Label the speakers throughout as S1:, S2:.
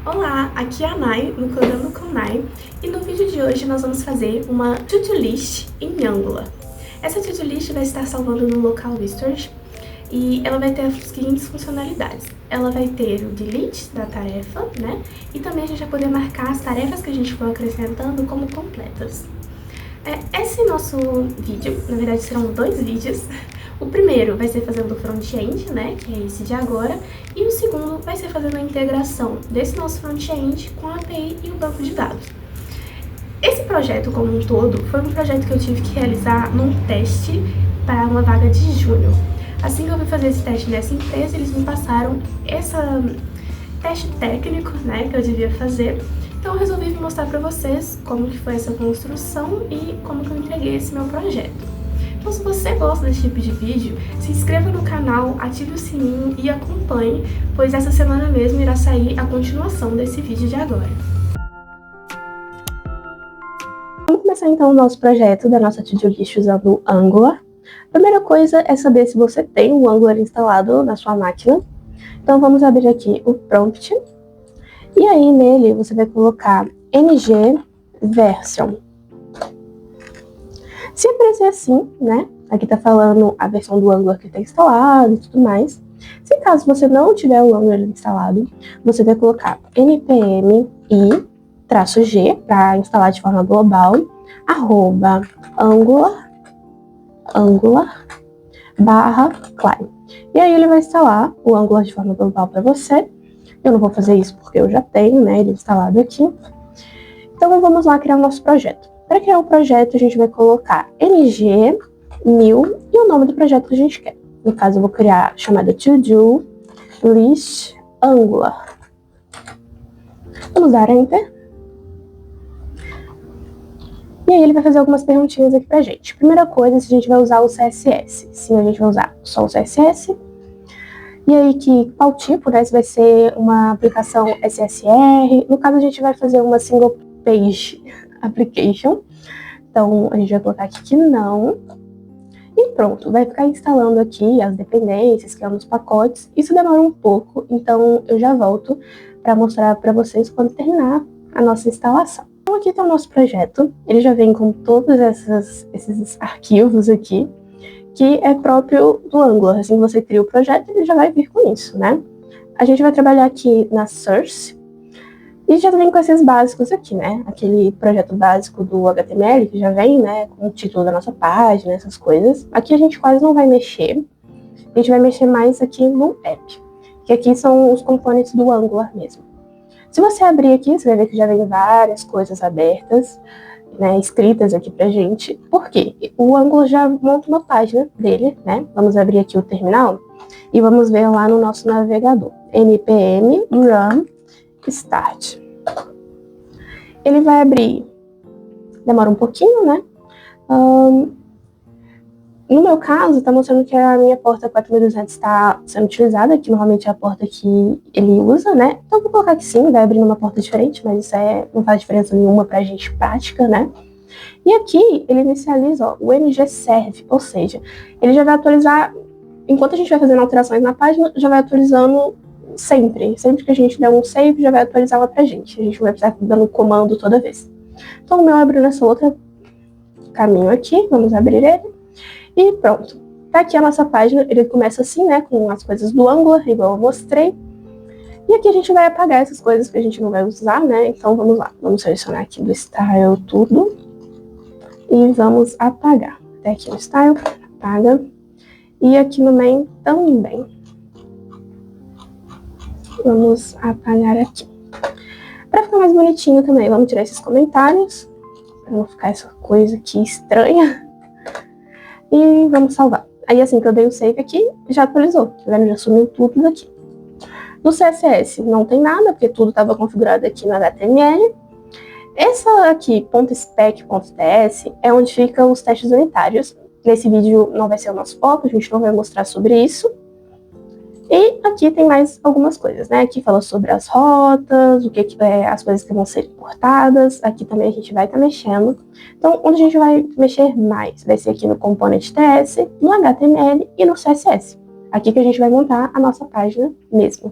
S1: Olá, aqui é a Nai, no Codando com Nai, e no vídeo de hoje nós vamos fazer uma to-do list em Angular. Essa to-do list vai estar salvando no local storage e ela vai ter as seguintes funcionalidades. Ela vai ter o delete da tarefa, né? E também a gente vai poder marcar as tarefas que a gente for acrescentando como completas. Esse nosso vídeo, na verdade serão 2 vídeos. O primeiro vai ser fazendo o front-end, né, que é esse de agora, e o segundo vai ser fazendo a integração desse nosso front-end com a API e o banco de dados. Esse projeto como um todo foi um projeto que eu tive que realizar num teste para uma vaga de júnior. Assim que eu fui fazer esse teste nessa empresa, eles me passaram esse teste técnico, né, que eu devia fazer. Então eu resolvi mostrar para vocês como que foi essa construção e como que eu entreguei esse meu projeto. Então, se você gosta desse tipo de vídeo, se inscreva no canal, ative o sininho e acompanhe, pois essa semana mesmo irá sair a continuação desse vídeo de agora. Vamos começar então o nosso projeto da nossa to-do list usando o Angular. A primeira coisa é saber se você tem o Angular instalado na sua máquina. Então vamos abrir aqui o prompt. E aí nele você vai colocar ng version. Se aparecer assim, né, aqui tá falando a versão do Angular que está instalado e tudo mais. Se caso você não tiver o Angular instalado, você vai colocar npm i-g para instalar de forma global, @angular/cli. E aí ele vai instalar o Angular de forma global para você. Eu não vou fazer isso porque eu já tenho, né, ele instalado aqui. Então vamos lá criar o nosso projeto. Para criar o projeto, a gente vai colocar ng new e o nome do projeto que a gente quer. No caso, eu vou criar a chamada to-do list Angular. Vamos dar Enter. E aí ele vai fazer algumas perguntinhas aqui pra gente. Primeira coisa, se a gente vai usar o CSS. Sim, a gente vai usar só o CSS. E aí, qual tipo, né? Se vai ser uma aplicação SSR. No caso, a gente vai fazer uma single page application. Então, a gente vai colocar aqui que não. E pronto, vai ficar instalando aqui as dependências, criando os pacotes. Isso demora um pouco, então eu já volto para mostrar para vocês quando terminar a nossa instalação. Então, aqui está o nosso projeto. Ele já vem com todos esses arquivos aqui, que é próprio do Angular. Assim que você cria o projeto, ele já vai vir com isso, né? A gente vai trabalhar aqui na source. E já vem com esses básicos aqui, né? Aquele projeto básico do HTML, que já vem, né, com o título da nossa página, essas coisas. Aqui a gente quase não vai mexer. A gente vai mexer mais aqui no app, que aqui são os componentes do Angular mesmo. Se você abrir aqui, você vai ver que já vem várias coisas abertas, né, escritas aqui pra gente. Por quê? O Angular já monta uma página dele, né? Vamos abrir aqui o terminal e vamos ver lá no nosso navegador. npm run start. Ele vai abrir, demora um pouquinho, né? No meu caso, está mostrando que a minha porta 4200 está sendo utilizada, que normalmente é a porta que ele usa, né? Então vou colocar que sim, vai abrir numa porta diferente, mas isso não faz diferença nenhuma pra gente prática, né? E aqui ele inicializa, ó, o ng-serve, ou seja, ele já vai atualizar, enquanto a gente vai fazendo alterações na página, já vai atualizando sempre que a gente der um save, já vai atualizar lá pra gente. A gente não vai precisar dando comando toda vez. Então o meu abriu nessa outra caminho aqui, vamos abrir ele. E pronto. Tá aqui a nossa página, ele começa assim, né, com as coisas do Angular, igual eu mostrei. E aqui a gente vai apagar essas coisas que a gente não vai usar, né, então vamos lá. Vamos selecionar aqui do style tudo. E vamos apagar. Até aqui no style, apaga. E aqui no main também. Vamos apagar aqui. Para ficar mais bonitinho também, vamos tirar esses comentários, para não ficar essa coisa aqui estranha. E vamos salvar. Aí assim que eu dei o save aqui, já atualizou, tá vendo? Já sumiu tudo daqui. No CSS não tem nada, porque tudo estava configurado aqui no HTML. Essa aqui, .spec.ts, é onde ficam os testes unitários. Nesse vídeo não vai ser o nosso foco, a gente não vai mostrar sobre isso. E aqui tem mais algumas coisas, né? Aqui fala sobre as rotas, o que é as coisas que vão ser importadas. Aqui também a gente vai estar mexendo. Então, onde a gente vai mexer mais? Vai ser aqui no Component TS, no HTML e no CSS. Aqui que a gente vai montar a nossa página mesmo.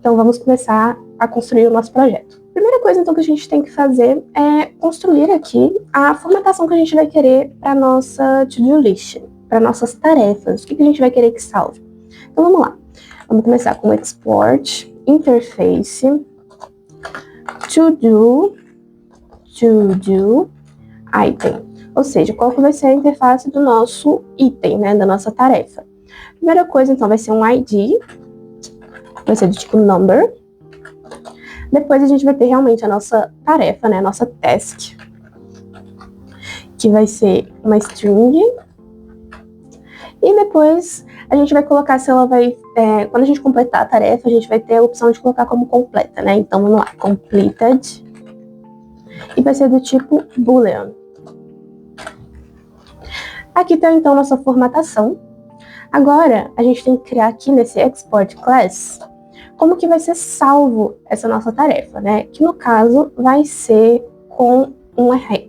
S1: Então vamos começar a construir o nosso projeto. Primeira coisa então que a gente tem que fazer é construir aqui a formatação que a gente vai querer para nossa to-do list, para nossas tarefas, o que a gente vai querer que salve. Então vamos lá, vamos começar com export, interface, to-do item, ou seja, qual que vai ser a interface do nosso item, né, da nossa tarefa. Primeira coisa então vai ser um ID, vai ser do tipo number. Depois a gente vai ter realmente a nossa tarefa, né, a nossa task, que vai ser uma string. E depois a gente vai colocar se ela vai, quando a gente completar a tarefa, a gente vai ter a opção de colocar como completa, né? Então vamos lá, completed. E vai ser do tipo boolean. Aqui tá então nossa formatação. Agora a gente tem que criar aqui nesse export class como que vai ser salvo essa nossa tarefa, né? Que no caso vai ser com um array.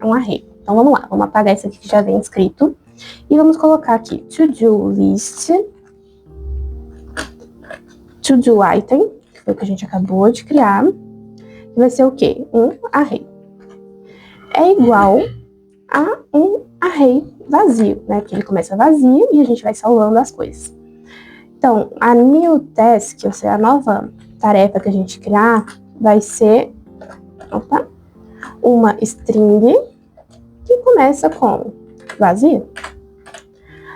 S1: Então vamos lá, vamos apagar isso aqui que já vem escrito. E vamos colocar aqui to-do list, to-do item, que foi o que a gente acabou de criar. Que vai ser o quê? Um array. É igual a um array vazio, né? Que ele começa vazio e a gente vai salvando as coisas. Então, a new task, ou seja, a nova tarefa que a gente criar, vai ser uma string que começa com vazio.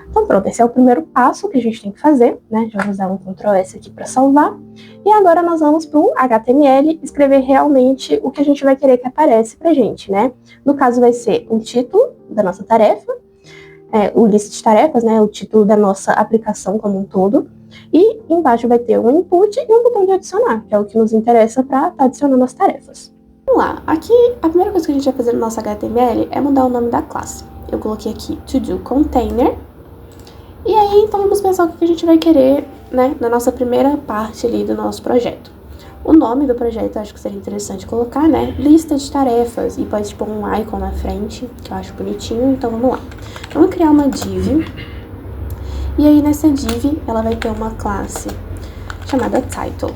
S1: Então pronto, esse é o primeiro passo que a gente tem que fazer, né? Já vou usar um Ctrl S aqui para salvar. E agora nós vamos para o HTML escrever realmente o que a gente vai querer que apareça pra gente, né? No caso vai ser o título da nossa tarefa, o list de tarefas, né? O título da nossa aplicação como um todo. E embaixo vai ter um input e um botão de adicionar, que é o que nos interessa para estar adicionando as tarefas. Vamos lá, aqui a primeira coisa que a gente vai fazer no nosso HTML é mudar o nome da classe. Eu coloquei aqui to-do container. E aí, então vamos pensar o que a gente vai querer, né, na nossa primeira parte ali do nosso projeto. O nome do projeto eu acho que seria interessante colocar, né, lista de tarefas, e pode pôr um icon na frente, que eu acho bonitinho, então vamos lá. Vamos criar uma div, e aí nessa div ela vai ter uma classe chamada title.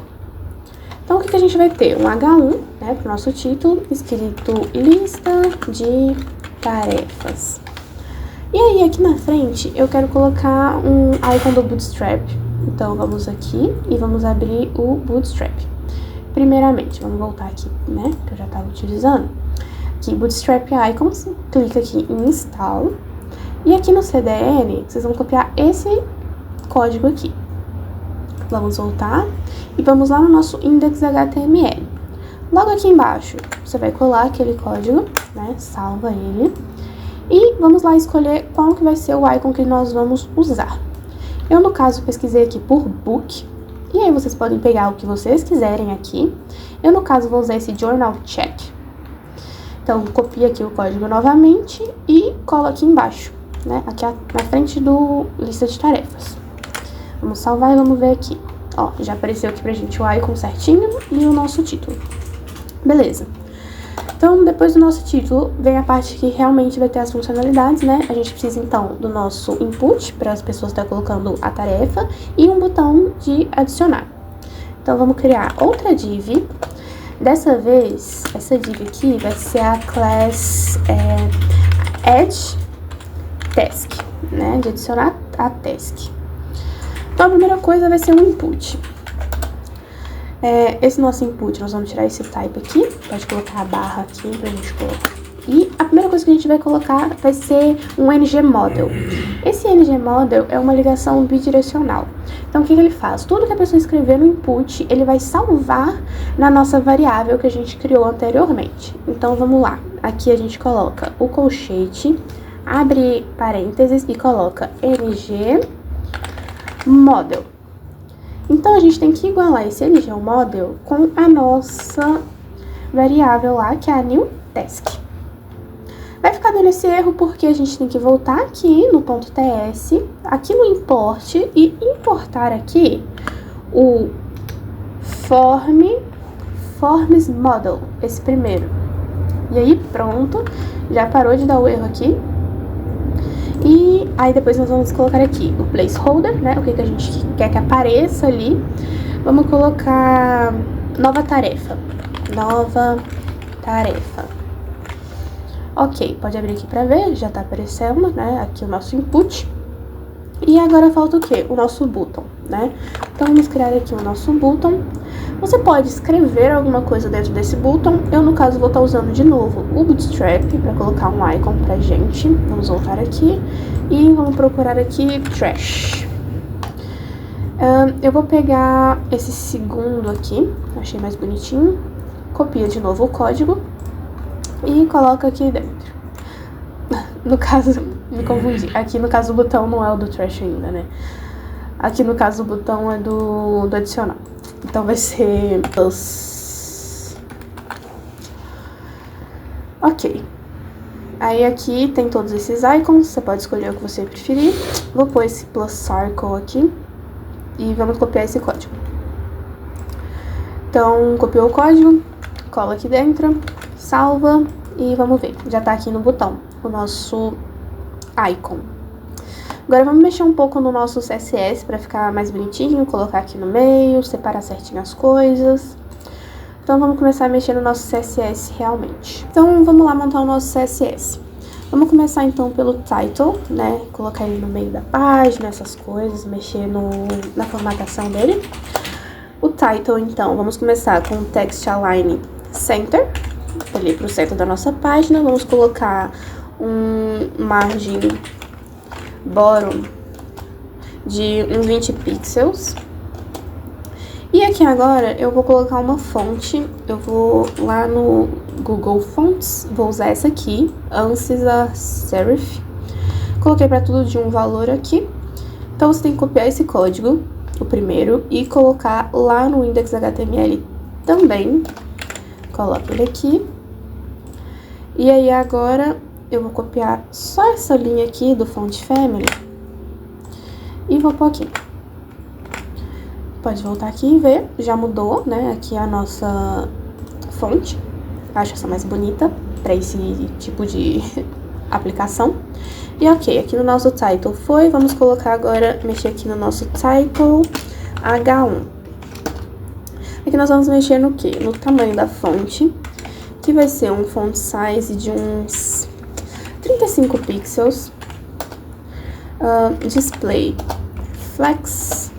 S1: Então o que a gente vai ter? Um H1, né, para o nosso título, escrito lista de tarefas. E aí, aqui na frente, eu quero colocar um icon do Bootstrap. Então, vamos aqui e vamos abrir o Bootstrap. Primeiramente, vamos voltar aqui, né, que eu já estava utilizando. Aqui, Bootstrap Icons, clica aqui em Install. E aqui no CDN, vocês vão copiar esse código aqui. Vamos voltar e vamos lá no nosso index.html. Logo aqui embaixo, você vai colar aquele código, né, salva ele. E vamos lá escolher qual que vai ser o icon que nós vamos usar. Eu, no caso, pesquisei aqui por book. E aí vocês podem pegar o que vocês quiserem aqui. Eu, no caso, vou usar esse journal check. Então, copia aqui o código novamente e cola aqui embaixo, né? Aqui na frente do lista de tarefas. Vamos salvar e vamos ver aqui. Ó, já apareceu aqui pra gente o icon certinho e o nosso título. Beleza. Então, depois do nosso título, vem a parte que realmente vai ter as funcionalidades, né? A gente precisa, então, do nosso input, para as pessoas estarem colocando a tarefa, e um botão de adicionar. Então, vamos criar outra div. Dessa vez, essa div aqui vai ser a class add task, né? De adicionar a task. Então, a primeira coisa vai ser um input. Esse nosso input, nós vamos tirar esse type aqui, pode colocar a barra aqui pra gente colocar. E a primeira coisa que a gente vai colocar vai ser um ngModel. Esse ngModel é uma ligação bidirecional. Então, o que ele faz? Tudo que a pessoa escrever no input, ele vai salvar na nossa variável que a gente criou anteriormente. Então, vamos lá. Aqui a gente coloca o colchete, abre parênteses e coloca ngModel. Então, a gente tem que igualar esse ngModel com a nossa variável lá, que é a new task. Vai ficar dando esse erro porque a gente tem que voltar aqui no ponto .ts, aqui no import, e importar aqui o forms model, esse primeiro. E aí, pronto, já parou de dar o erro aqui. E aí depois nós vamos colocar aqui o placeholder, né, o que a gente quer que apareça ali Vamos colocar nova tarefa. Nova tarefa. Ok, pode abrir aqui pra ver, já tá aparecendo, né? Aqui o nosso input. E agora falta o quê? O nosso button, né? Então, vamos criar aqui o nosso button. Você pode escrever alguma coisa dentro desse button. Eu, no caso, vou estar usando de novo o Bootstrap para colocar um icon pra gente. Vamos voltar aqui e vamos procurar aqui Trash. Eu vou pegar esse segundo aqui, achei mais bonitinho. Copia de novo o código e coloca aqui dentro. No caso, me confundi. Aqui no caso o botão não é o do Trash ainda, né? Aqui no caso o botão é do adicional. Então vai ser plus. Ok. Aí aqui tem todos esses icons, você pode escolher o que você preferir. Vou pôr esse plus circle aqui e vamos copiar esse código. Então, copiou o código, cola aqui dentro, salva e vamos ver. Já tá aqui no botão o nosso icon. Agora vamos mexer um pouco no nosso CSS para ficar mais bonitinho, colocar aqui no meio, separar certinho as coisas. Então vamos começar a mexer no nosso CSS realmente. Então vamos lá montar o nosso CSS. Vamos começar então pelo title, né? Colocar ele no meio da página, essas coisas, mexer na formatação dele. O title então, vamos começar com o text align center, ali pro centro da nossa página. Vamos colocar margem bottom de uns 20 pixels. E aqui agora eu vou colocar uma fonte, eu vou lá no Google Fonts, vou usar essa aqui, Ansys Serif. Coloquei para tudo de um valor aqui. Então você tem que copiar esse código, o primeiro, e colocar lá no index.html também. Coloca ele aqui. E aí agora eu vou copiar só essa linha aqui do Font Family e vou pôr aqui. Pode voltar aqui e ver, já mudou, né? Aqui a nossa fonte. Acho essa mais bonita para esse tipo de aplicação. E ok, aqui no nosso title foi, vamos colocar agora, mexer aqui no nosso title H1. Aqui nós vamos mexer no quê? No tamanho da fonte, que vai ser um font size de uns 35 pixels. Display Flex.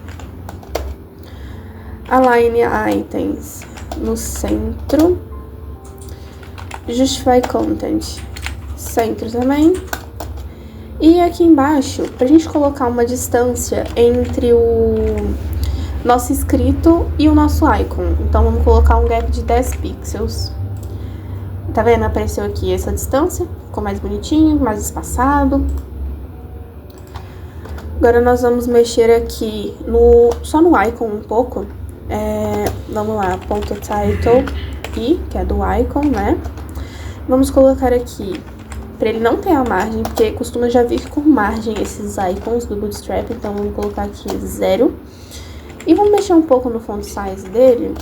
S1: Align items no centro. Justify content, centro também. E aqui embaixo, pra gente colocar uma distância entre o nosso escrito e o nosso icon. Então, vamos colocar um gap de 10 pixels. Tá vendo? Apareceu aqui essa distância. Ficou mais bonitinho, mais espaçado. Agora, nós vamos mexer aqui só no icon um pouco. Vamos lá, ponto title i, que é do icon, né? Vamos colocar aqui, para ele não ter a margem, porque costuma já vir com margem esses icons do Bootstrap, então vamos colocar aqui 0. E vamos mexer um pouco no font size dele.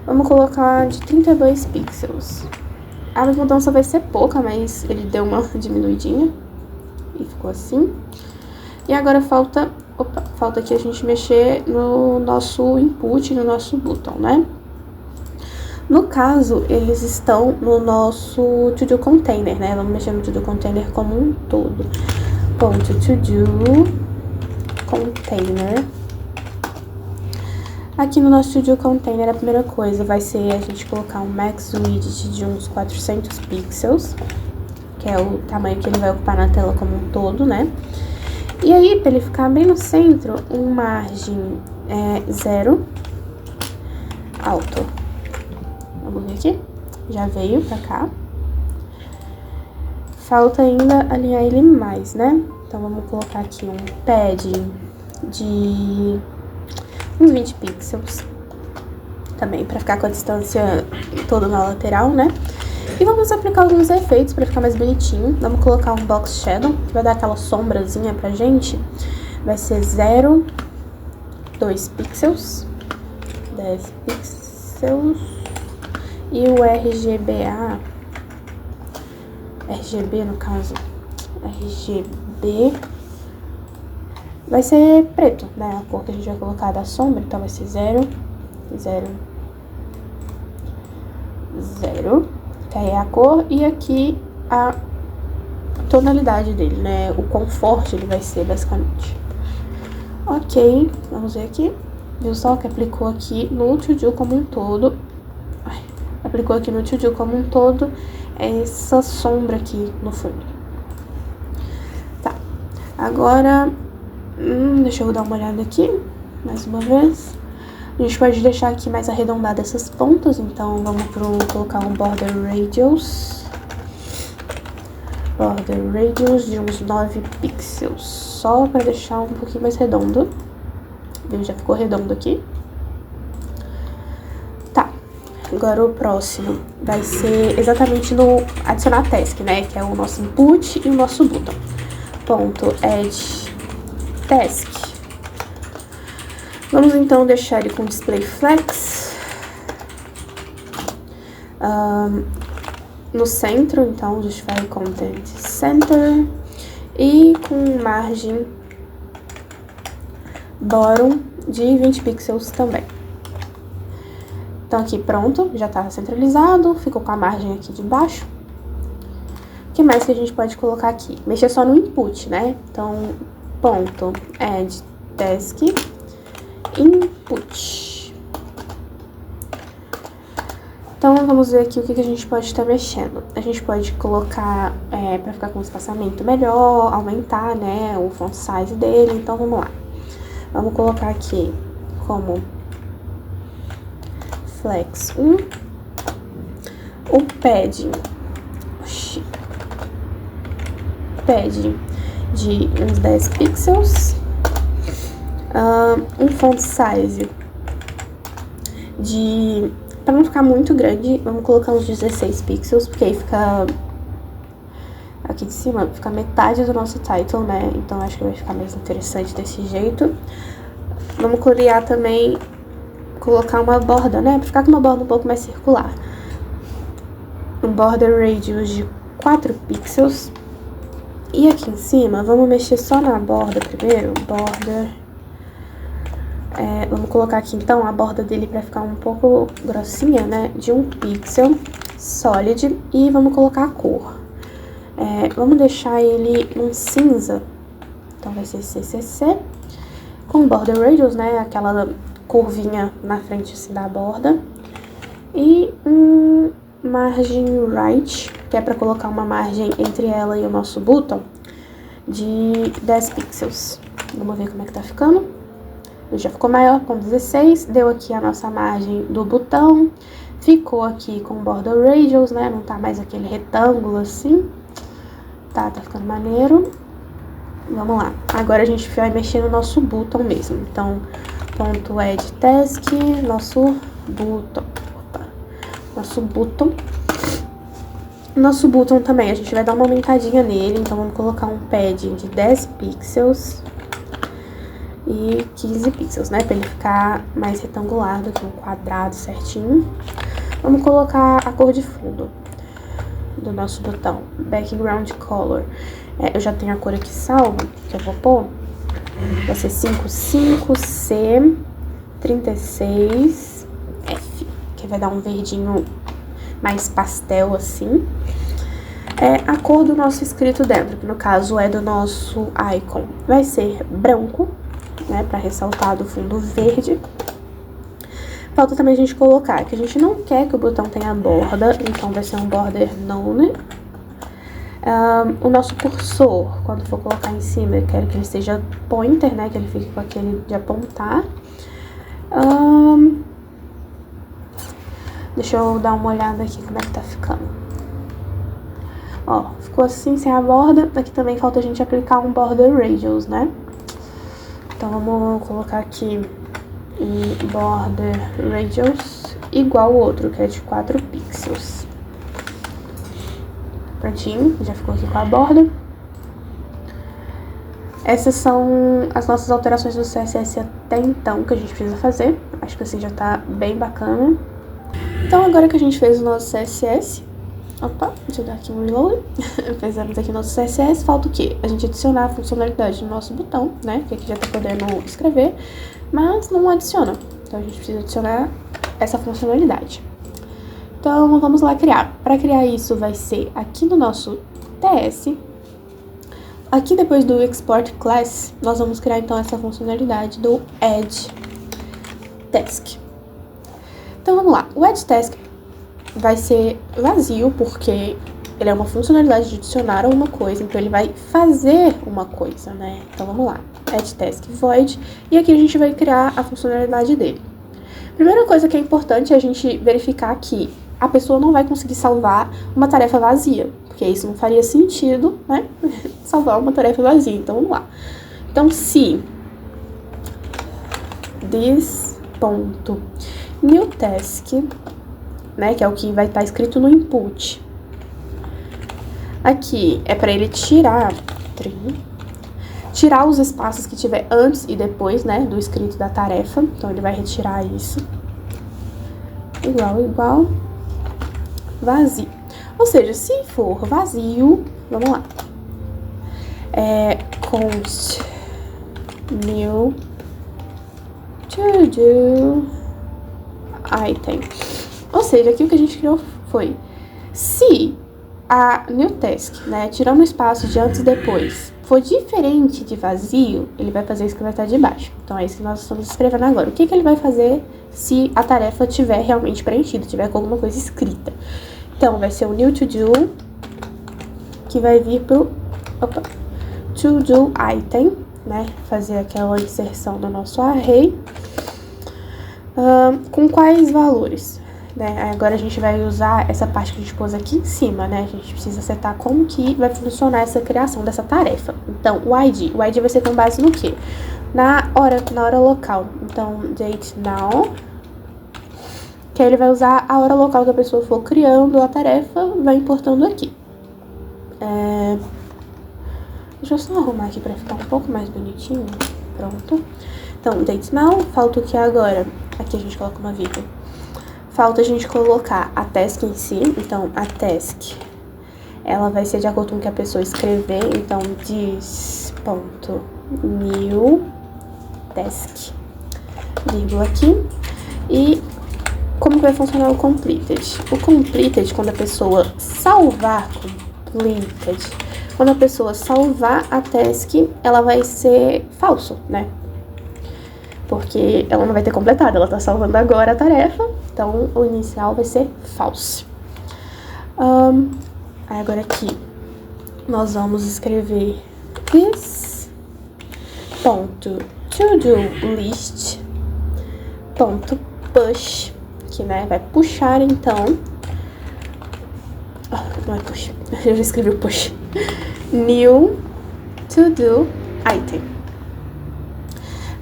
S1: Vamos colocar de 32 pixels. A mudança vai ser pouca, mas ele deu uma diminuidinha e ficou assim. E agora falta aqui a gente mexer no nosso input, no nosso botão, né? No caso, eles estão no nosso to-do container, né? Vamos mexer no to-do container como um todo. Ponto to-do container. Aqui no nosso to-do container, a primeira coisa vai ser a gente colocar um max width de uns 400 pixels, que é o tamanho que ele vai ocupar na tela como um todo, né? E aí, para ele ficar bem no centro, margem 0 alto. Vamos ver aqui. Já veio pra cá. Falta ainda alinhar ele mais, né? Então, vamos colocar aqui um padding de uns 20 pixels. Também, pra ficar com a distância toda na lateral, né? E vamos aplicar alguns efeitos pra ficar mais bonitinho. Vamos colocar um box shadow, que vai dar aquela sombrazinha pra gente. Vai ser 0, 2 pixels, 10 pixels. E o RGB no caso, RGB vai ser preto, né? A cor que a gente vai colocar da sombra, então vai ser 0, 0, 0, que aí é a cor, e aqui a tonalidade dele, né? O quão forte ele vai ser, basicamente. Ok, vamos ver aqui. Viu só que aplicou aqui no to-do como um todo. Aplicou aqui no to-do como um todo essa sombra aqui no fundo. Tá, agora, deixa eu dar uma olhada aqui, mais uma vez. A gente pode deixar aqui mais arredondada essas pontas, então vamos colocar um border radius. Border radius de uns 9 pixels, só para deixar um pouquinho mais redondo. Viu? Já ficou redondo aqui. Tá, agora o próximo vai ser exatamente no adicionar task, né? Que é o nosso input e o nosso button. Ponto add task. Vamos então deixar ele com display flex. No centro, então, justify content center. E com margem bottom de 20 pixels também. Então aqui pronto, já tá centralizado, ficou com a margem aqui de baixo. O que mais que a gente pode colocar aqui? Mexer só no input, né? Então, ponto add task input. Então, vamos ver aqui o que a gente pode estar mexendo. A gente pode colocar, para ficar com um espaçamento melhor, aumentar, né, o font size dele. Então, vamos lá. Vamos colocar aqui como flex 1. O padding de uns 10 pixels. Um font size de... Pra não ficar muito grande, vamos colocar uns 16 pixels, porque aí fica... Aqui de cima fica metade do nosso title, né? Então acho que vai ficar mais interessante desse jeito. Vamos criar também, colocar uma borda, né? Pra ficar com uma borda um pouco mais circular. Um border radius de 4 pixels. E aqui em cima, vamos mexer só na borda primeiro. Border... vamos colocar aqui então a borda dele pra ficar um pouco grossinha, né? De 1 pixel, solid, e vamos colocar a cor. Vamos deixar ele num cinza, então vai ser CCC, com border radius, né? Aquela curvinha na frente assim da borda. E margem right, que é pra colocar uma margem entre ela e o nosso button, de 10 pixels. Vamos ver como é que tá ficando. Já ficou maior com 16, deu aqui a nossa margem do botão, ficou aqui com border radius, né, não tá mais aquele retângulo assim, tá ficando maneiro. Vamos lá, agora a gente vai mexer no nosso botão mesmo, então, ponto add task, nosso botão também, a gente vai dar uma aumentadinha nele, então vamos colocar um padding de 10 pixels, e 15 pixels, né, pra ele ficar mais retangular do que um quadrado certinho. Vamos colocar a cor de fundo do nosso botão, background color. Eu já tenho a cor aqui salva, que eu vou pôr, vai ser 55C36F, que vai dar um verdinho mais pastel assim. A cor do nosso escrito dentro, que no caso é do nosso icon, vai ser branco, né, para ressaltar do fundo verde. Falta também a gente colocar que a gente não quer que o botão tenha borda, então vai ser um border none. O nosso cursor, quando for colocar em cima, eu quero que ele seja pointer, né, que ele fique com aquele de apontar. Deixa eu dar uma olhada aqui como é que tá ficando. Ó, ficou assim sem a borda. Aqui também falta a gente aplicar um border radius, né? Então, vamos colocar aqui um border radius igual o outro, que é de 4 pixels. Prontinho, já ficou aqui com a borda. Essas são as nossas alterações do CSS até então que a gente precisa fazer. Acho que assim já tá bem bacana. Então, agora que a gente fez o nosso CSS, Opa, deixa eu dar aqui um reload. Fizemos aqui nosso CSS. Falta o quê? A gente adicionar a funcionalidade no nosso botão, né? Que aqui já tá podendo escrever, mas não adiciona. Então, a gente precisa adicionar essa funcionalidade. Então, vamos lá criar. Para criar isso, vai ser aqui no nosso TS. Aqui, depois do Export Class, nós vamos criar, então, essa funcionalidade do Add Task. Então, vamos lá. O Add Task vai ser vazio, porque ele é uma funcionalidade de adicionar alguma coisa, então ele vai fazer uma coisa, né? Então, vamos lá. Add Task Void. E aqui a gente vai criar a funcionalidade dele. Primeira coisa que é importante é a gente verificar que a pessoa não vai conseguir salvar uma tarefa vazia, porque isso não faria sentido, né? Salvar uma tarefa vazia. Então, vamos lá. Então, se this.newTask, né, que é o que vai estar escrito no input, aqui é para ele tirar os espaços que tiver antes e depois, né, do escrito da tarefa. Então, ele vai retirar isso. Igual, vazio. Ou seja, se for vazio, vamos lá. Const new to do item. Ou seja, aqui o que a gente criou foi, se a new task, né, tirando o espaço de antes e depois, for diferente de vazio, ele vai fazer isso que vai estar de baixo. Então, é isso que nós estamos escrevendo agora. O que ele vai fazer se a tarefa tiver realmente preenchida, tiver com alguma coisa escrita? Então, vai ser o new to do, que vai vir pro to do item, né, fazer aquela inserção no nosso array, com quais valores? Né? Agora a gente vai usar essa parte que a gente pôs aqui em cima, né? A gente precisa setar como que vai funcionar essa criação dessa tarefa. Então, o ID vai ser com base no quê? Na hora local. Então, date now, que aí ele vai usar a hora local que a pessoa for criando a tarefa, vai importando aqui. Deixa eu só arrumar aqui pra ficar um pouco mais bonitinho. Pronto. Então, date now, falta o que agora? Aqui a gente coloca uma vírgula. Falta a gente colocar a task em si. Então, a task, ela vai ser de acordo com o que a pessoa escrever. Então, this.new task, vírgula aqui. E como que vai funcionar o completed? O completed, quando a pessoa salvar quando a pessoa salvar a task, ela vai ser falso, né? Porque ela não vai ter completado, ela tá salvando agora a tarefa, então o inicial vai ser false. Aí agora aqui, nós vamos escrever this.todolist.push, que, né, vai puxar, então, não é push, eu já escrevi o push, new to do item.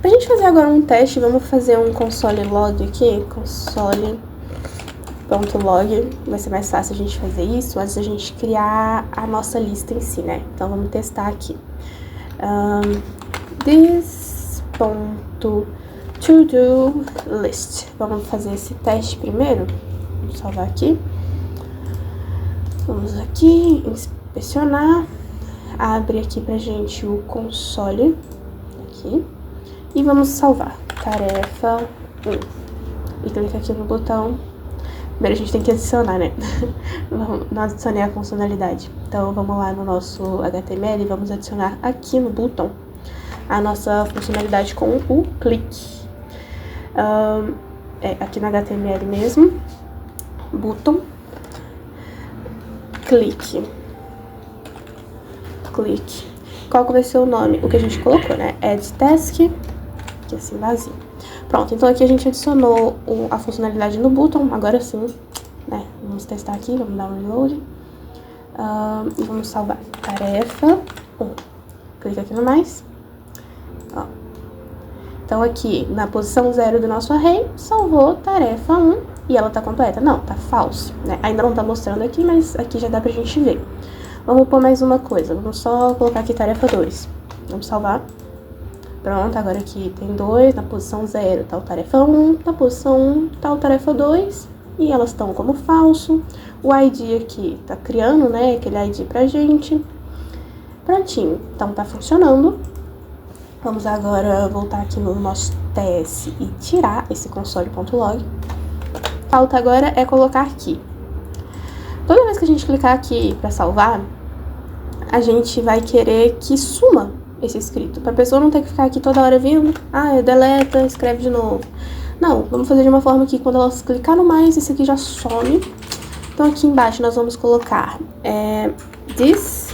S1: Pra gente fazer agora um teste, vamos fazer um console log aqui, console.log, vai ser mais fácil a gente fazer isso antes da gente criar a nossa lista em si, né? Então, vamos testar aqui. This.todolist. Vamos fazer esse teste primeiro. Vamos salvar aqui. Vamos aqui, inspecionar. Abre aqui pra gente o console. Aqui. E vamos salvar. Tarefa 1. E clica aqui no botão. Primeiro a gente tem que adicionar, né? Não adicionei a funcionalidade. Então, vamos lá no nosso HTML e vamos adicionar aqui no botão a nossa funcionalidade com o clique. Aqui no HTML mesmo. Botão. Clique. Qual que vai ser o nome? O que a gente colocou, né? Add Task, que é assim, vazio. Pronto, então aqui a gente adicionou a funcionalidade no botão, agora sim, né? Vamos testar aqui, vamos dar um reload. E vamos salvar. Tarefa 1. Clica aqui no mais. Ó. Então aqui, na posição 0 do nosso array, salvou tarefa 1 e ela tá completa. Não, tá falso, né? Ainda não tá mostrando aqui, mas aqui já dá pra gente ver. Vamos pôr mais uma coisa, vamos só colocar aqui tarefa 2. Vamos salvar. Pronto, agora aqui tem 2, na posição 0 tá o tarefa 1, na posição 1 tá o tarefa 2, e elas estão como falso. O ID aqui tá criando, né, aquele ID pra gente. Prontinho, então tá funcionando. Vamos agora voltar aqui no nosso TS e tirar esse console.log. Falta agora é colocar aqui. Toda vez que a gente clicar aqui para salvar, a gente vai querer que suma esse escrito, para a pessoa não ter que ficar aqui toda hora vindo, deleta, escreve de novo. Não, vamos fazer de uma forma que quando elas clicar no mais, esse aqui já some. Então aqui embaixo nós vamos colocar this.new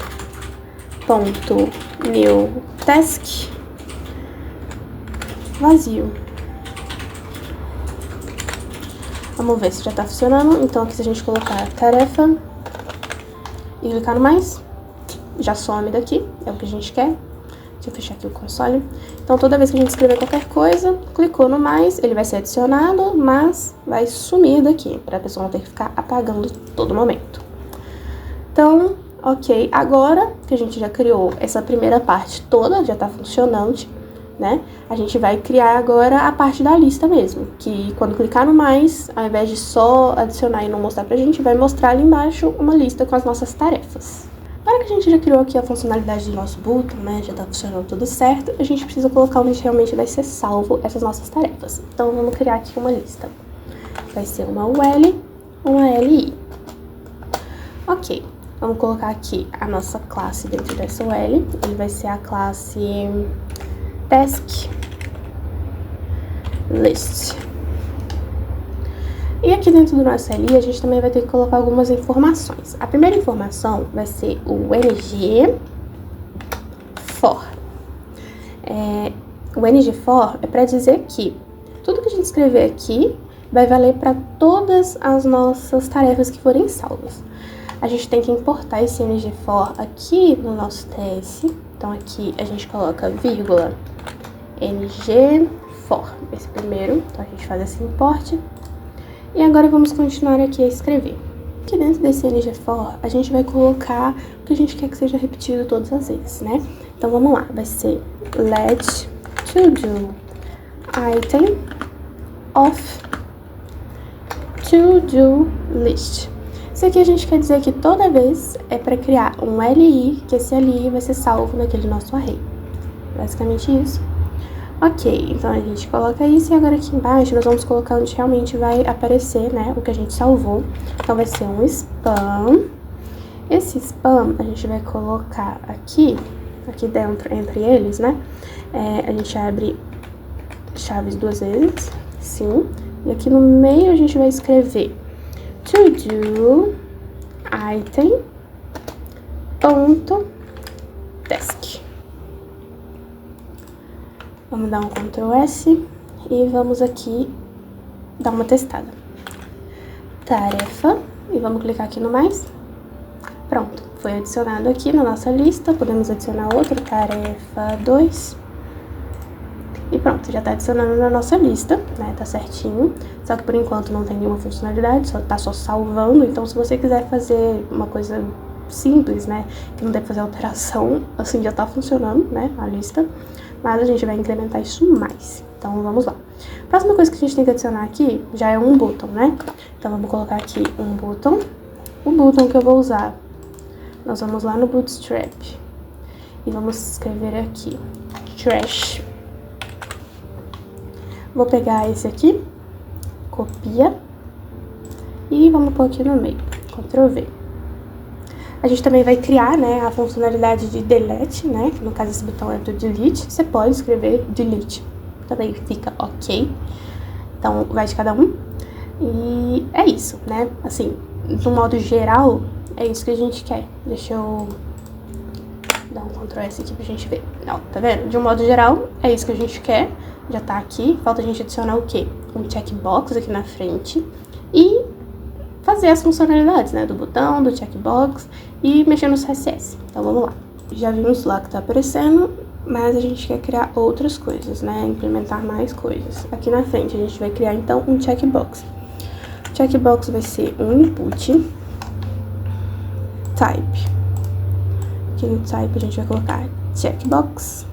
S1: task vazio. Vamos ver se já tá funcionando. Então aqui se a gente colocar tarefa e clicar no mais, já some daqui, é o que a gente quer. Deixa eu fechar aqui o console. Então toda vez que a gente escrever qualquer coisa, clicou no mais, ele vai ser adicionado, mas vai sumir daqui, para a pessoa não ter que ficar apagando todo momento. Então, ok, agora que a gente já criou essa primeira parte toda, já tá funcionando, né? A gente vai criar agora a parte da lista mesmo, que quando clicar no mais, ao invés de só adicionar e não mostrar pra gente, vai mostrar ali embaixo uma lista com as nossas tarefas. Agora que a gente já criou aqui a funcionalidade do nosso botão, né, já tá funcionando tudo certo, a gente precisa colocar onde realmente vai ser salvo essas nossas tarefas. Então vamos criar aqui uma lista. Vai ser uma UL, uma LI. Ok, vamos colocar aqui a nossa classe dentro dessa UL, ele vai ser a classe task list. E aqui dentro do nosso LI a gente também vai ter que colocar algumas informações. A primeira informação vai ser o ng for. O ng for é para dizer que tudo que a gente escrever aqui vai valer para todas as nossas tarefas que forem salvas. A gente tem que importar esse ng for aqui no nosso TS. Então aqui a gente coloca vírgula ng for, esse primeiro, então a gente faz esse import. E agora vamos continuar aqui a escrever. Aqui dentro desse ng for, a gente vai colocar o que a gente quer que seja repetido todas as vezes, né? Então vamos lá, vai ser let to do item of to do list. Isso aqui a gente quer dizer que toda vez é para criar um LI, que esse LI vai ser salvo naquele nosso array. Basicamente isso. Ok, então a gente coloca isso e agora aqui embaixo nós vamos colocar onde realmente vai aparecer, né, o que a gente salvou. Então vai ser um spam. Esse spam a gente vai colocar aqui dentro, entre eles, né, a gente abre chaves duas vezes, sim. E aqui no meio a gente vai escrever to do item ponto task. Vamos dar um Ctrl S e vamos aqui dar uma testada. Tarefa, e vamos clicar aqui no mais. Pronto, foi adicionado aqui na nossa lista. Podemos adicionar outro, tarefa 2. E pronto, já tá adicionando na nossa lista, né? Tá certinho. Só que por enquanto não tem nenhuma funcionalidade, tá só salvando. Então se você quiser fazer uma coisa simples, né, que não deve fazer alteração, assim já tá funcionando, né, a lista. Mas a gente vai incrementar isso mais. Então, vamos lá. Próxima coisa que a gente tem que adicionar aqui já é um botão, né? Então, vamos colocar aqui um botão. O botão que eu vou usar, nós vamos lá no Bootstrap. E vamos escrever aqui, trash. Vou pegar esse aqui, copia. E vamos pôr aqui no meio, Ctrl V. A gente também vai criar, né, a funcionalidade de delete, né, que no caso esse botão é do delete, você pode escrever delete, também fica ok, então vai de cada um, e é isso, né, assim, de um modo geral, é isso que a gente quer. Deixa eu dar um Ctrl S aqui pra gente ver, não, tá vendo? De um modo geral, é isso que a gente quer, já tá aqui, falta a gente adicionar o quê? Um checkbox aqui na frente, e fazer as funcionalidades, né, do botão, do checkbox e mexer no CSS. Então vamos lá. Já vimos lá que tá aparecendo, mas a gente quer criar outras coisas, né, implementar mais coisas. Aqui na frente a gente vai criar então um checkbox. O checkbox vai ser um input type. Aqui no type a gente vai colocar checkbox.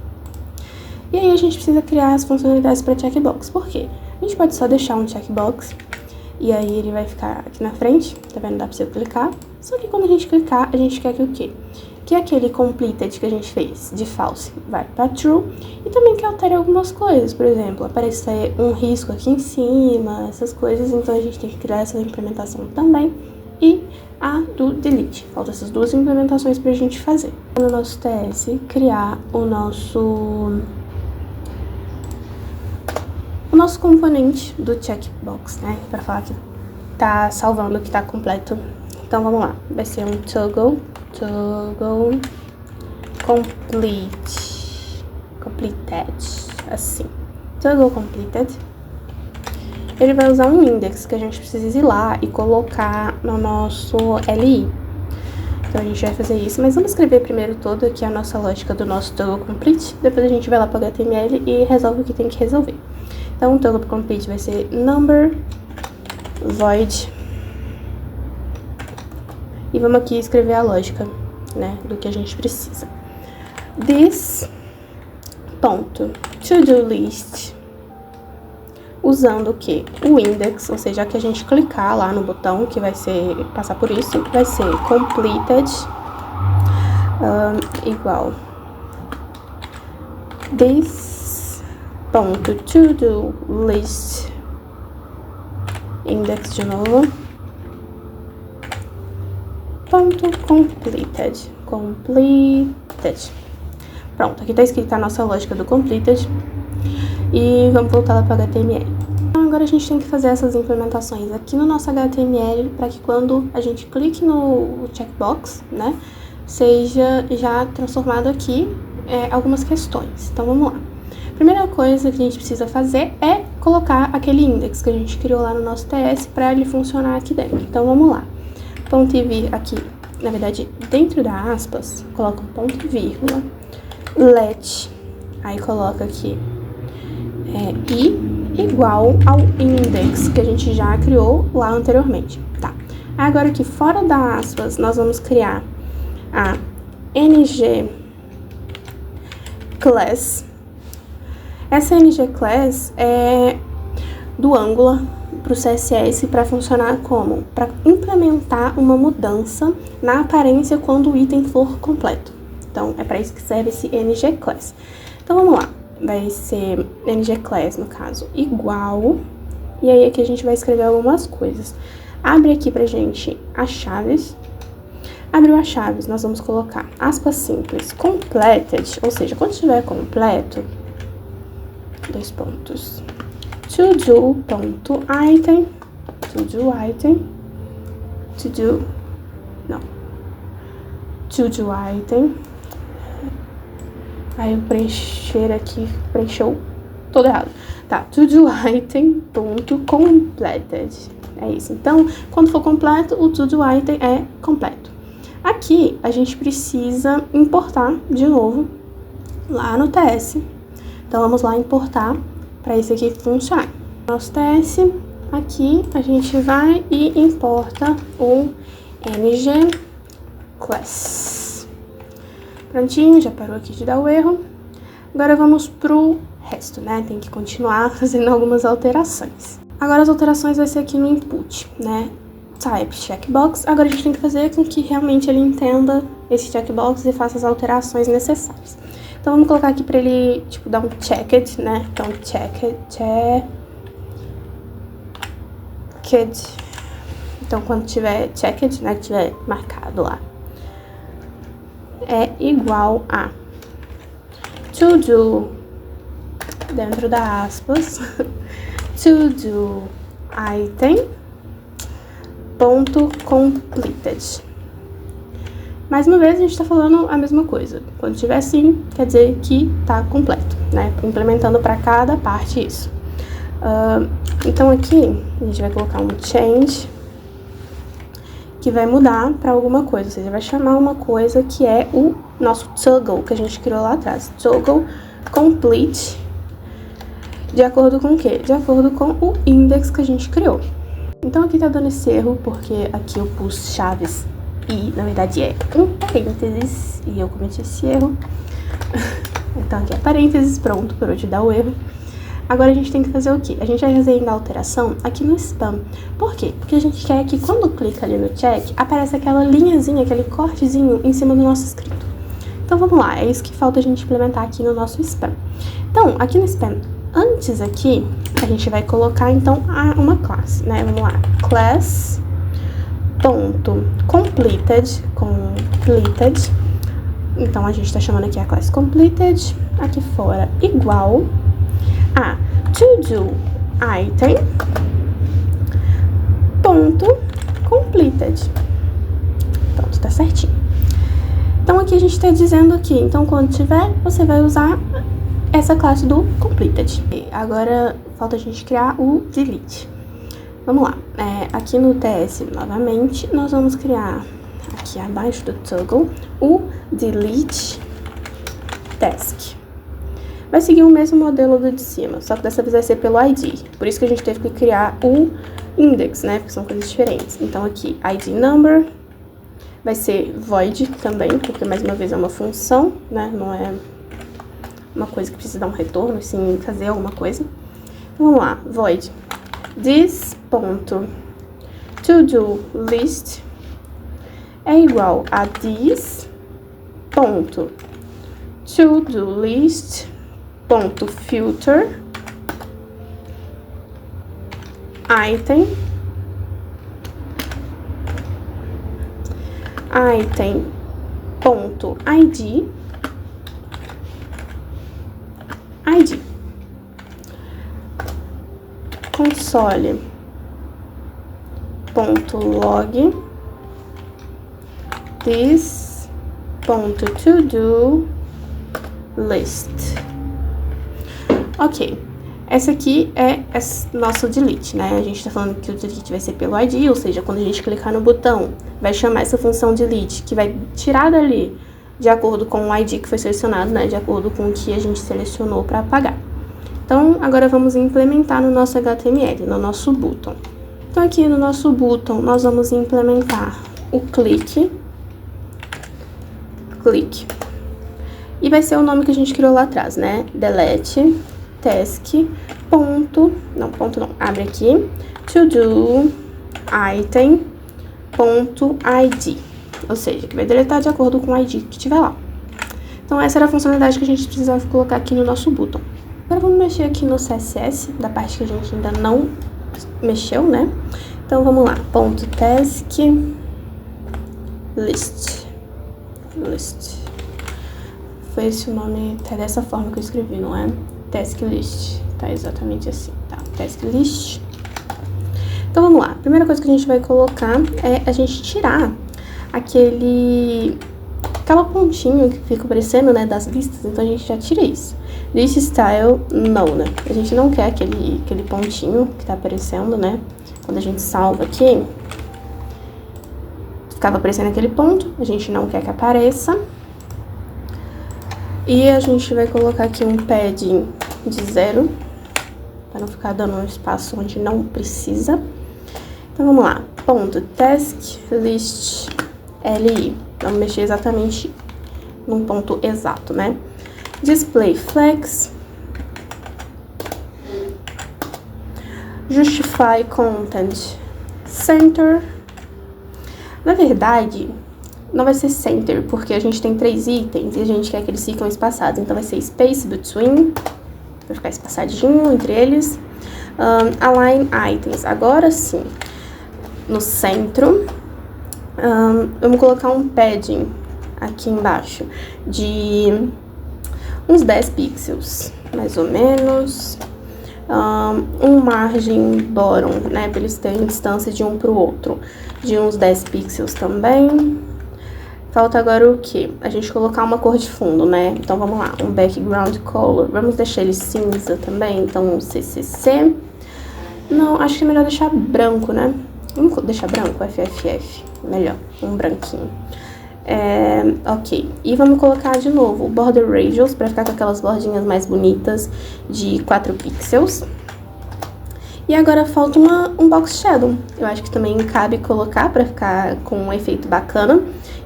S1: E aí a gente precisa criar as funcionalidades para checkbox. Por quê? A gente pode só deixar um checkbox E aí ele vai ficar aqui na frente, tá vendo? Dá pra você clicar. Só que quando a gente clicar, a gente quer que o quê? Que aquele completed que a gente fez de false vai para true. E também que altere algumas coisas, por exemplo, aparecer um risco aqui em cima, essas coisas. Então a gente tem que criar essa implementação também. E a do delete. Faltam essas duas implementações pra gente fazer. No nosso TS, criar o nosso componente do checkbox, né? Pra falar que tá salvando, que tá completo. Então vamos lá. Vai ser um toggle completed, assim. Toggle completed. Ele vai usar um index que a gente precisa ir lá e colocar no nosso LI. Então a gente vai fazer isso, mas vamos escrever primeiro todo aqui a nossa lógica do nosso toggle complete. Depois a gente vai lá para o HTML e resolve o que tem que resolver. Então o toggle complete vai ser number void. E vamos aqui escrever a lógica, né, do que a gente precisa. This ponto to-do list, usando o que? O index, ou seja, que a gente clicar lá no botão, que vai ser, passar por isso, vai ser completed, igual this ponto to-do list, index de novo, ponto completed. Pronto, aqui tá escrita a nossa lógica do completed. E vamos voltar lá para o HTML. Então, agora a gente tem que fazer essas implementações aqui no nosso HTML para que quando a gente clique no checkbox, né, seja já transformado aqui algumas questões. Então vamos lá. Primeira coisa que a gente precisa fazer é colocar aquele index que a gente criou lá no nosso TS para ele funcionar aqui dentro. Então vamos lá. Ponto e vírgula aqui, na verdade, dentro da aspas, coloca um ponto e vírgula, let, aí coloca aqui i igual ao index que a gente já criou lá anteriormente, tá? Agora aqui fora da aspas, nós vamos criar a ng class. Essa ng class é do Angular para o CSS para funcionar como? Para implementar uma mudança na aparência quando o item for completo. Então, é para isso que serve esse ng class. Então, vamos lá. Vai ser ng class, no caso, igual. E aí, aqui a gente vai escrever algumas coisas. Abre aqui pra gente as chaves. Abriu as chaves, nós vamos colocar aspas simples, completed, ou seja, quando estiver completo, dois pontos, to-do.item, to-do item, aí o preencher aqui, preencheu todo errado, tá, to-do item.completed, é isso, então, quando for completo, o to-do item é completo. Aqui, a gente precisa importar de novo lá no TS, então vamos lá importar para esse aqui funcionar. Nosso TS, aqui a gente vai e importa o ng class. Prontinho, já parou aqui de dar o erro. Agora vamos pro resto, né? Tem que continuar fazendo algumas alterações. Agora as alterações vai ser aqui no input, né? Type checkbox. Agora a gente tem que fazer com que realmente ele entenda esse checkbox e faça as alterações necessárias. Então, vamos colocar aqui para ele, tipo, dar um checked, né? Então, checked. Então, quando tiver checked, né? Que tiver marcado lá, é igual a to do, dentro da aspas, to do item ponto completed. Mais uma vez, a gente está falando a mesma coisa. Quando tiver assim, quer dizer que tá completo, né? Implementando para cada parte isso. Então, aqui, a gente vai colocar um change que vai mudar para alguma coisa. Ou seja, vai chamar uma coisa que é o nosso toggle que a gente criou lá atrás. Toggle complete. De acordo com o quê? De acordo com o index que a gente criou. Então, aqui tá dando esse erro, porque aqui eu pus chaves e, na verdade, é um parênteses, e eu cometi esse erro. Então, aqui é parênteses, pronto, parou de dar o erro. Agora a gente tem que fazer o quê? A gente vai fazer ainda a alteração aqui no spam. Por quê? Porque a gente quer que quando clica ali no check, apareça aquela linhazinha, aquele cortezinho em cima do nosso escrito. Então vamos lá, é isso que falta a gente implementar aqui no nosso spam. Então, aqui no spam, antes aqui, a gente vai colocar então uma classe, né? Vamos lá, class.completed, então a gente tá chamando aqui a classe completed, aqui fora igual a todoitem.completed. Pronto, tá certinho. Então aqui a gente tá dizendo aqui, então quando tiver, você vai usar essa classe do completed. Agora falta a gente criar o delete. Vamos lá, aqui no TS novamente, nós vamos criar aqui abaixo do toggle o delete task. Vai seguir o mesmo modelo do de cima, só que dessa vez vai ser pelo ID. Por isso que a gente teve que criar o index, né? Porque são coisas diferentes. Então aqui, ID number, vai ser void também, porque mais uma vez é uma função, né? Não é uma coisa que precisa dar um retorno, sim fazer alguma coisa. Então, vamos lá, void this.toDoList é igual a this.toDoList.filter item.id console.log this.toDoList. Ok, essa aqui é nosso delete, né? A gente tá falando que o delete vai ser pelo ID, ou seja, quando a gente clicar no botão, vai chamar essa função delete, que vai tirar dali de acordo com o ID que foi selecionado, né? De acordo com o que a gente selecionou para apagar. Então, agora vamos implementar no nosso HTML, no nosso button. Então, aqui no nosso button, nós vamos implementar o click. E vai ser o nome que a gente criou lá atrás, né? Delete task abre aqui, todo item.id, ou seja, que vai deletar de acordo com o ID que tiver lá. Então, essa era a funcionalidade que a gente precisava colocar aqui no nosso button. Agora vamos mexer aqui no CSS, da parte que a gente ainda não mexeu, né? Então, vamos lá, .task list. Foi esse o nome, tá dessa forma que eu escrevi, não é? Task list, tá exatamente assim, tá? Task list. Então, vamos lá. A primeira coisa que a gente vai colocar é a gente tirar aquela pontinha que fica aparecendo, né, das listas. Então, a gente já tira isso. List style, não, né? A gente não quer aquele pontinho que tá aparecendo, né? Quando a gente salva aqui, ficava aparecendo aquele ponto. A gente não quer que apareça. E a gente vai colocar aqui um padding de 0, para não ficar dando um espaço onde não precisa. Então, vamos lá. .task list li. Vamos mexer exatamente num ponto exato, né? Display flex. Justify content center. Na verdade, não vai ser center, porque a gente tem 3 itens e a gente quer que eles fiquem espaçados. Então, vai ser space between, vai ficar espaçadinho entre eles. Align items, agora sim, no centro. Vamos colocar um padding aqui embaixo de uns 10 pixels, mais ou menos. Um margem bottom, né, para eles terem distância de um para o outro, de uns 10 pixels também. Falta agora o que? A gente colocar uma cor de fundo, né? Então, vamos lá. Um background color. Vamos deixar ele cinza também. Então, um CCC. Não, acho que é melhor deixar branco, né? Vamos deixar branco, FFF. Melhor, um branquinho. Ok. E vamos colocar de novo o border radius, para ficar com aquelas bordinhas mais bonitas de 4 pixels. E agora falta um box shadow. Eu acho que também cabe colocar para ficar com um efeito bacana.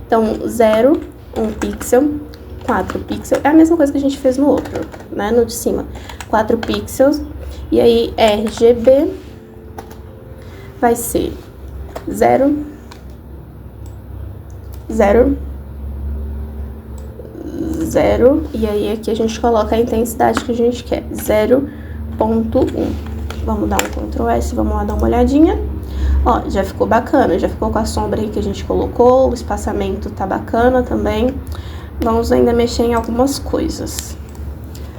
S1: Então, 0, 1 pixel, 4 pixels, é a mesma coisa que a gente fez no outro, né, no de cima. 4 pixels, e aí RGB vai ser 0, 0, 0, e aí aqui a gente coloca a intensidade que a gente quer, 0.1. Vamos dar um Ctrl S, vamos lá dar uma olhadinha. Ó, já ficou bacana, já ficou com a sombra aí que a gente colocou, o espaçamento tá bacana também. Vamos ainda mexer em algumas coisas.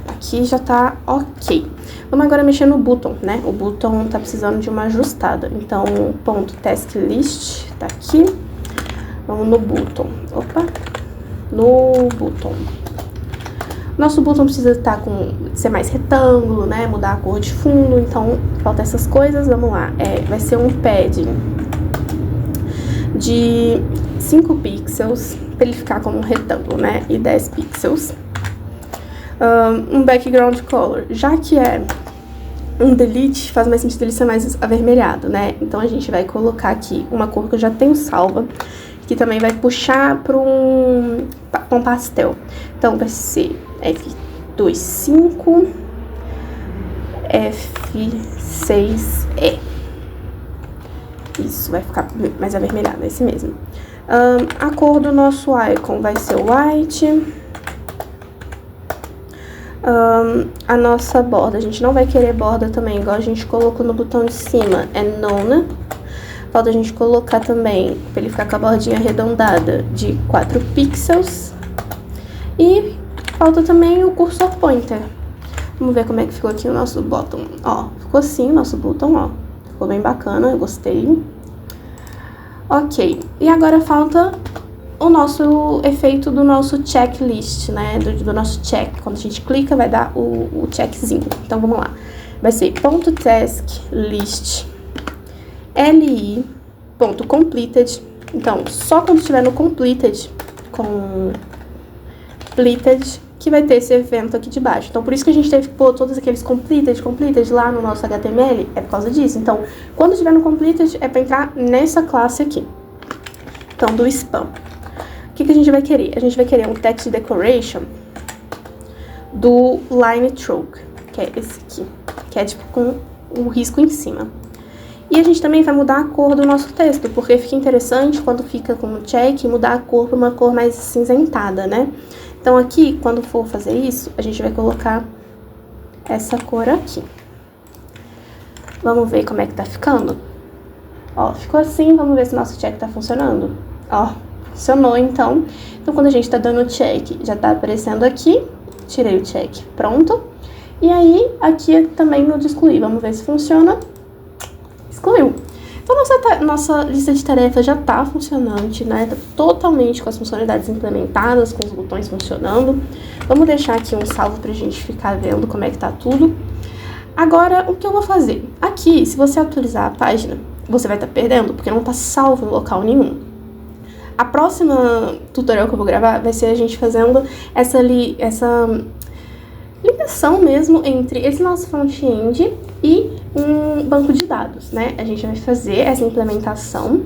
S1: Aqui já tá ok. Vamos agora mexer no button, né? O button tá precisando de uma ajustada. Então, ponto task list tá aqui. Vamos no button. Opa! No button. Nosso botão precisa ser mais retângulo, né? Mudar a cor de fundo, então falta essas coisas. Vamos lá. Vai ser um padding de 5 pixels, para ele ficar como um retângulo, né? E 10 pixels. Um background color, já que é um delete, faz mais sentido ele ser mais avermelhado, né? Então a gente vai colocar aqui uma cor que eu já tenho salva, que também vai puxar para um pastel. Então vai ser F25, F6E. Isso, vai ficar mais avermelhado, é esse mesmo. A cor do nosso icon vai ser white. A nossa borda, a gente não vai querer borda também, igual a gente colocou no botão de cima, é nona. Falta a gente colocar também, para ele ficar com a bordinha arredondada, de 4 pixels. E falta também o cursor pointer. Vamos ver como é que ficou aqui o nosso bottom. Ó, ficou assim o nosso bottom, ó. Ficou bem bacana, eu gostei. Ok, e agora falta o nosso efeito do nosso checklist, né? Do nosso check. Quando a gente clica, vai dar o checkzinho. Então, vamos lá. Vai ser ponto task list li.completed. Então, só quando estiver no completed, que vai ter esse evento aqui de baixo. Então, por isso que a gente teve que pôr todos aqueles completed lá no nosso HTML, é por causa disso. Então, quando estiver no completed, é para entrar nessa classe aqui. Então, do spam. O que a gente vai querer? A gente vai querer um text decoration do line stroke, que é esse aqui, que é tipo com o risco em cima. E a gente também vai mudar a cor do nosso texto, porque fica interessante quando fica com o check, mudar a cor para uma cor mais cinzentada, né? Então aqui, quando for fazer isso, a gente vai colocar essa cor aqui. Vamos ver como é que tá ficando? Ó, ficou assim, vamos ver se o nosso check tá funcionando. Ó, funcionou então. Então quando a gente tá dando check, já tá aparecendo aqui, tirei o check, pronto. E aí, aqui também no de excluir, vamos ver se funciona. Excluiu. Então, nossa lista de tarefas já tá funcionante, né? Tá totalmente com as funcionalidades implementadas, com os botões funcionando. Vamos deixar aqui um salvo pra gente ficar vendo como é que tá tudo. Agora, o que eu vou fazer? Aqui, se você atualizar a página, você vai estar perdendo, porque não tá salvo em local nenhum. A próxima tutorial que eu vou gravar vai ser a gente fazendo essa ligação mesmo entre esse nosso front-end e um banco de dados, né? A gente vai fazer essa implementação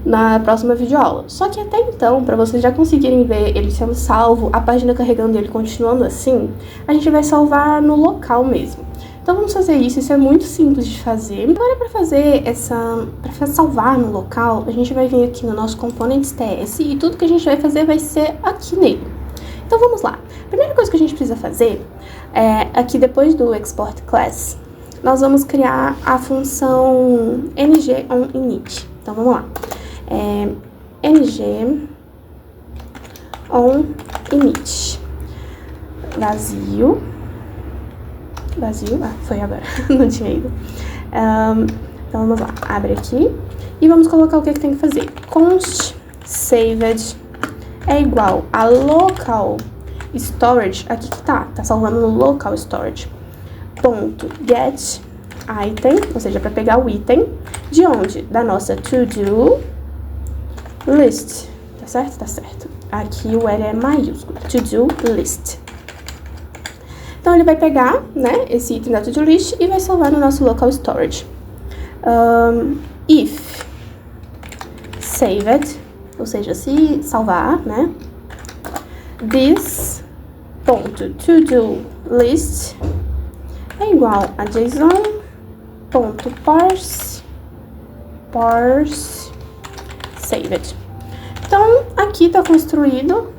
S1: na próxima videoaula. Só que até então, para vocês já conseguirem ver ele sendo salvo, a página carregando e ele continuando assim, a gente vai salvar no local mesmo. Então vamos fazer isso é muito simples de fazer. Agora para salvar no local, a gente vai vir aqui no nosso Components TS e tudo que a gente vai fazer vai ser aqui nele. Então vamos lá. A primeira coisa que a gente precisa fazer é, aqui depois do Export Class, nós vamos criar a função ng-on-init. Então vamos lá. ng-on-init. Vazio, foi agora, não tinha ido. Então vamos lá, abre aqui e vamos colocar o que tem que fazer. Const saved é igual a local storage, aqui que tá salvando no local storage, ponto get item, ou seja, para pegar o item, de onde? Da nossa to-do list, tá certo? Tá certo. Aqui o L é maiúsculo, to-do list. Então, ele vai pegar, né, esse item da to-do list e vai salvar no nosso local storage. If saved, ou seja, se salvar, né, this ponto to do list é igual a JSON ponto parse saved. Então, aqui tá construído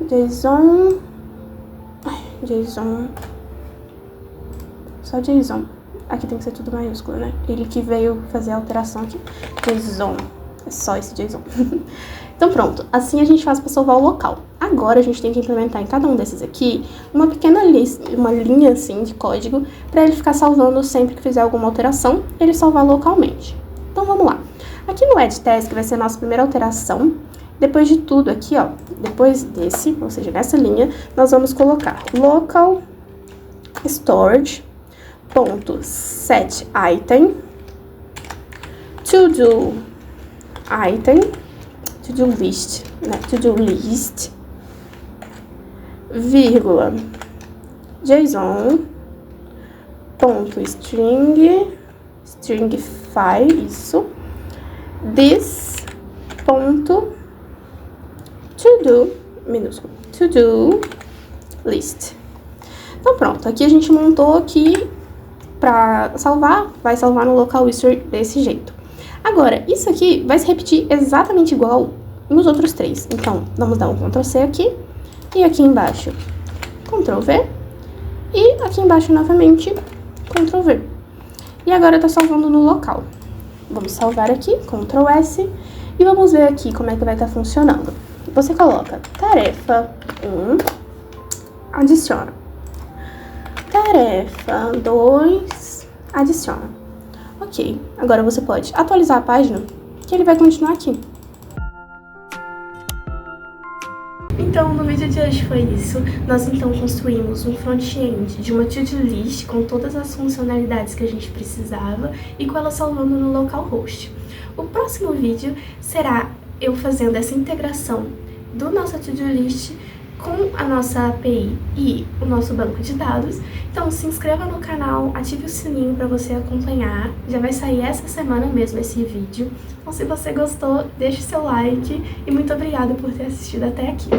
S1: só JSON. Aqui tem que ser tudo maiúsculo, né? Ele que veio fazer a alteração aqui. JSON. É só esse JSON. Então, pronto. Assim a gente faz para salvar o local. Agora, a gente tem que implementar em cada um desses aqui uma pequena lista, uma linha, assim, de código para ele ficar salvando sempre que fizer alguma alteração, ele salvar localmente. Então, vamos lá. Aqui no add task vai ser a nossa primeira alteração. Depois de tudo aqui, ó, depois desse, ou seja, nessa linha, nós vamos colocar local storage ponto set item to do item to do list, né? To do list vírgula JSON ponto string file, isso, this ponto to do minúsculo to do list. Então pronto, aqui a gente montou aqui para salvar, vai salvar no local history desse jeito. Agora, isso aqui vai se repetir exatamente igual nos outros três. Então, vamos dar um Ctrl C aqui, e aqui embaixo Ctrl V, e aqui embaixo novamente Ctrl V. E agora tá salvando no local. Vamos salvar aqui, Ctrl S, e vamos ver aqui como é que vai estar funcionando. Você coloca tarefa 1, adiciona. Tarefa 2, adiciona. Ok, agora você pode atualizar a página, que ele vai continuar aqui. Então, no vídeo de hoje foi isso. Nós então construímos um front-end de uma to-do list com todas as funcionalidades que a gente precisava e com ela salvando no localhost. O próximo vídeo será eu fazendo essa integração do nosso to-do list com a nossa API e o nosso banco de dados. Então se inscreva no canal, ative o sininho para você acompanhar. Já vai sair essa semana mesmo esse vídeo. Então se você gostou, deixe seu like e muito obrigada por ter assistido até aqui.